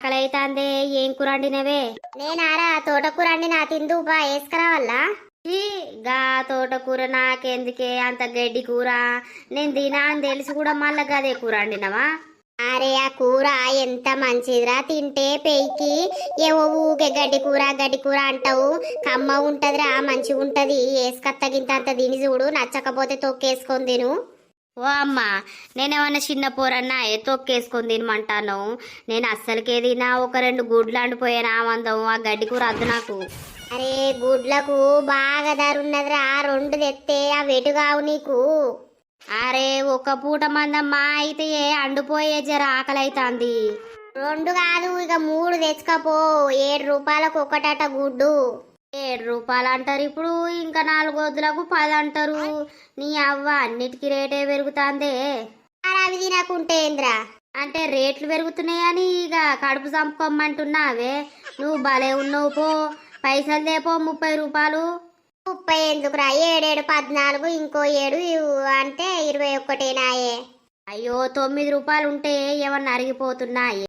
ఆకలైతాందే. ఏం కూర వండినవే? నేనారా తోటకూర వండినా, తిందుపా వేసుకురావాలా? ఈ గా తోటకూర నాకెందుకే, అంత గడ్డి కూర. నేను తినా అని తెలిసి కూడా మళ్ళా గదే కూర వండినవా? అరే ఆ కూర ఎంత మంచిదిరా, తింటే పెయికి ఏవో ఊకే గడ్డి కూర అంటావు. కమ్మ ఉంటదిరా, మంచిగా ఉంటది. వేసుకత్తగింత అంత తిని చూడు, నచ్చకపోతే తొక్కేసుకొని తిను. ఓ అమ్మ, నేనేమన్నా చిన్న పోరన్నా తొక్కేసుకొని తినమంటాను? నేను అస్సలకే తినా. ఒక 2 గుడ్లు అండిపోయాను ఆమందం. ఆ గడ్డి కూర వద్దు నాకు. అరే గుడ్లకు బాగా ధర ఉన్నదిరా, 2 తెస్తే ఆ వెటుగావు నీకు. అరే ఒక పూట మందమ్మా అయితే అండిపోయే జర ఆకలైతాంది. 2 కాదు, ఇక 3 తెచ్చుకపో. 7 రూపాయలకు ఒకటట గుడ్డు. 7 రూపాయలు అంటారు ఇప్పుడు, ఇంకా 4 వద్దులకు 10 అంటారు. నీ అవ్వ అన్నిటికీ రేటే పెరుగుతాందే. మరి అవి తినకుంటే ఏంద్రా? అంటే రేట్లు పెరుగుతున్నాయని ఇక కడుపు చంపుకోమంటున్నావే. నువ్వు భలే ఉన్నావు పో. పైసలు దేపో 30 రూపాయలు. 30 ఎందుకురా, 7 14, ఇంకో 7 అంటే 21 నాయే. అయ్యో 9 రూపాయలు ఉంటే ఏమన్నా అరిగిపోతున్నాయి.